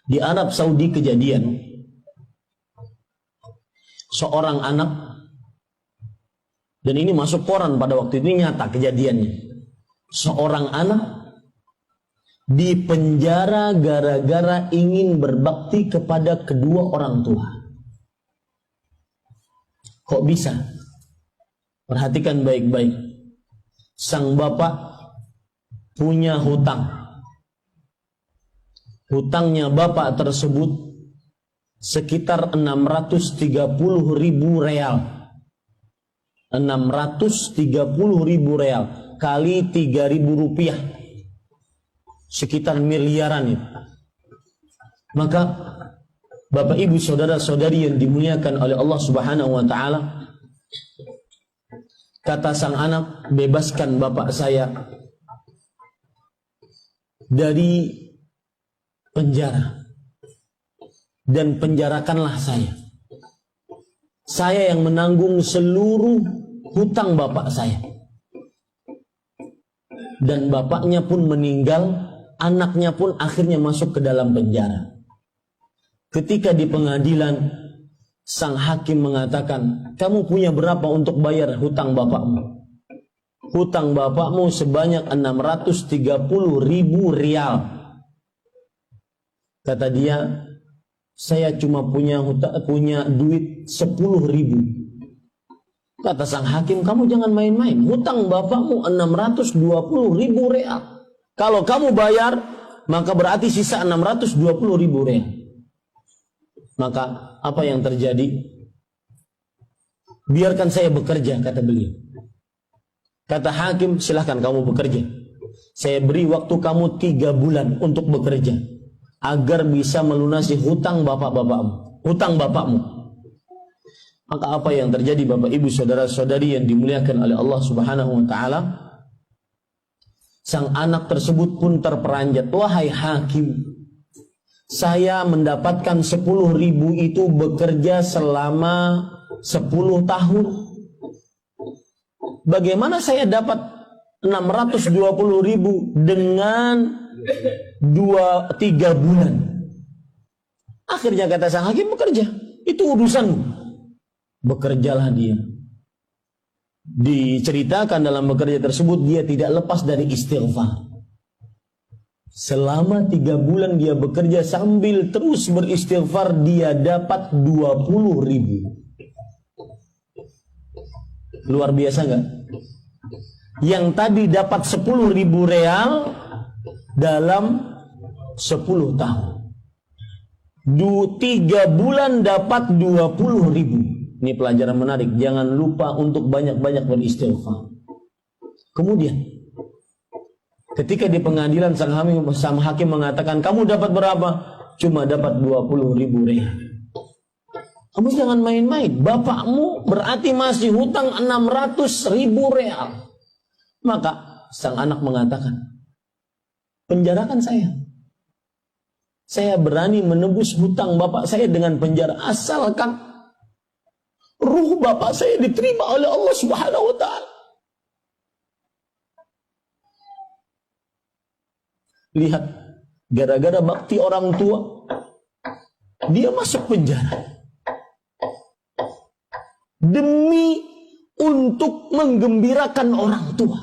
Di Arab Saudi kejadian seorang anak, dan ini masuk koran pada waktu itu, nyata kejadiannya. Seorang anak dipenjara gara-gara ingin berbakti kepada kedua orang tua. Kok bisa? Perhatikan baik-baik. Sang bapak punya hutang. Hutangnya bapak tersebut sekitar 630.000 real. 630.000 real kali 3.000 rupiah, sekitar miliaran itu. Maka Bapak Ibu saudara-saudari yang dimuliakan oleh Allah Subhanahu wa taala, kata sang anak, bebaskan bapak saya dari penjara dan penjarakanlah saya. Saya yang menanggung seluruh hutang bapak saya. Dan bapaknya pun meninggal, anaknya pun akhirnya masuk ke dalam penjara. Ketika di pengadilan, sang hakim mengatakan, kamu punya berapa untuk bayar hutang bapakmu? Hutang bapakmu sebanyak 630.000 rial. Kata dia, saya cuma punya duit 10.000. Kata sang hakim, kamu jangan main-main. Hutang bapakmu 620.000 real. Kalau kamu bayar, maka berarti sisa 620.000 real. Maka apa yang terjadi? Biarkan saya bekerja, kata beliau. Kata hakim, silahkan kamu bekerja. Saya beri waktu kamu 3 bulan untuk bekerja, agar bisa melunasi hutang bapak-bapakmu, hutang bapakmu. Maka apa yang terjadi Bapak Ibu saudara-saudari yang dimuliakan oleh Allah Subhanahu wa taala? Sang anak tersebut pun terperanjat, wahai hakim, saya mendapatkan 10.000 itu bekerja selama 10 tahun. Bagaimana saya dapat 620.000 dengan 2-3 bulan? Akhirnya kata sang hakim, bekerja, itu urusanmu. Bekerjalah dia. Diceritakan dalam bekerja tersebut, dia tidak lepas dari istighfar. Selama 3 bulan dia bekerja sambil terus beristighfar, dia dapat 20.000. Luar biasa nggak? Yang tadi dapat 10.000 real dalam 10 tahun. 3 bulan dapat 20.000. Ini pelajaran menarik. Jangan lupa untuk banyak-banyak beristighfar. Kemudian ketika di pengadilan sang hakim mengatakan, kamu dapat berapa? Cuma dapat 20.000 real. Kamu jangan main-main. Bapakmu berarti masih hutang 600.000 real. Maka sang anak mengatakan, penjarakan saya. Saya berani menebus hutang bapak saya dengan penjara, asalkan ruh bapak saya diterima oleh Allah Subhanahu wa taala. Lihat, gara-gara bakti orang tua, dia masuk penjara. Demi untuk menggembirakan orang tua.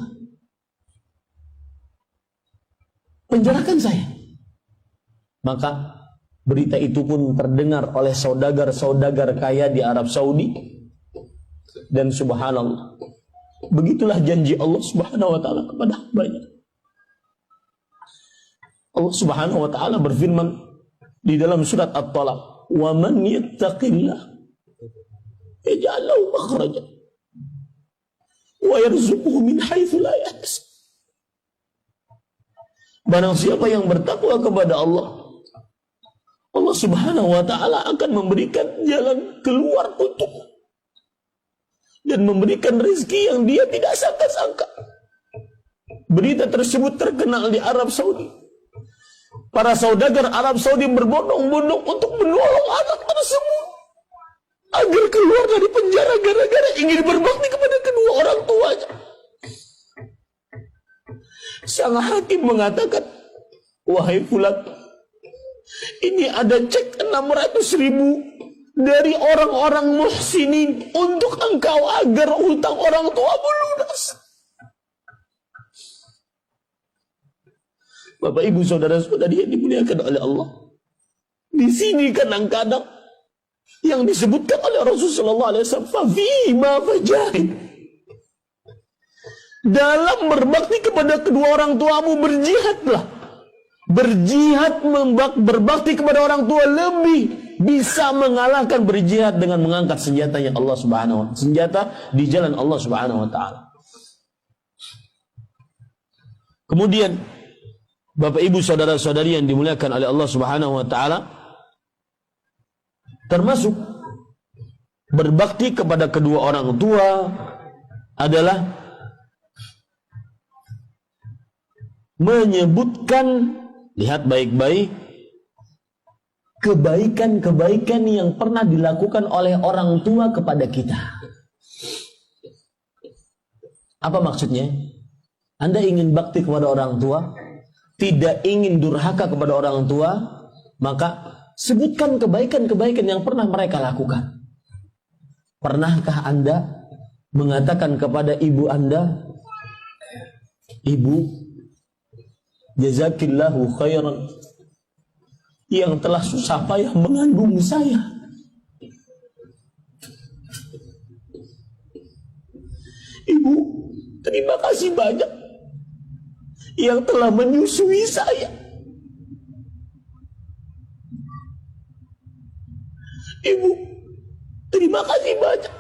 Penjarakan saya. Maka berita itu pun terdengar oleh saudagar-saudagar kaya di Arab Saudi. Dan subhanallah, begitulah janji Allah Subhanahu wa taala kepada hambanya. Allah Subhanahu wa taala berfirman di dalam surat At-Talaq, "Wa man yattaqillah yaj'al lahu makhraja wa yarzuquhu min haitsu la yahtasib." Barang siapa yang bertakwa kepada Allah, Allah Subhanahu wa taala akan memberikan jalan keluar untukmu dan memberikan rezeki yang dia tidak sangka-sangka. Berita tersebut terkenal di Arab Saudi. Para saudagar Arab Saudi berbondong-bondong untuk menolong anak tersebut agar keluar dari penjara gara-gara ingin berbakti kepada kedua orang tuanya. Sang hakim mengatakan, wahai fulan, Ini ada cek 600.000 dari orang-orang muhsinin untuk engkau agar hutang orang tuamu lunas. Bapak ibu saudara-saudari yang dimuliakan oleh Allah. Di sini kadang-kadang yang disebutkan oleh Rasulullah SAW, fafima fajahid. Dalam berbakti kepada kedua orang tuamu, berjihadlah. Berjihad, berbakti kepada orang tua lebih bisa mengalahkan berjihad dengan mengangkat senjatanya Allah Subhanahu wa Ta'ala, senjata di jalan Allah Subhanahu wa Ta'ala. Kemudian Bapak ibu saudara-saudari yang dimuliakan oleh Allah Subhanahu wa Ta'ala, termasuk berbakti kepada kedua orang tua adalah menyebutkan, lihat baik-baik, kebaikan-kebaikan yang pernah dilakukan oleh orang tua kepada kita. Apa maksudnya? Anda ingin bakti kepada orang tua, tidak ingin durhaka kepada orang tua, maka sebutkan kebaikan-kebaikan yang pernah mereka lakukan. Pernahkah Anda mengatakan kepada ibu Anda, Ibu, jazakillahu khairan, yang telah susah payah mengandung saya. Ibu, terima kasih banyak yang telah menyusui saya. Ibu, terima kasih banyak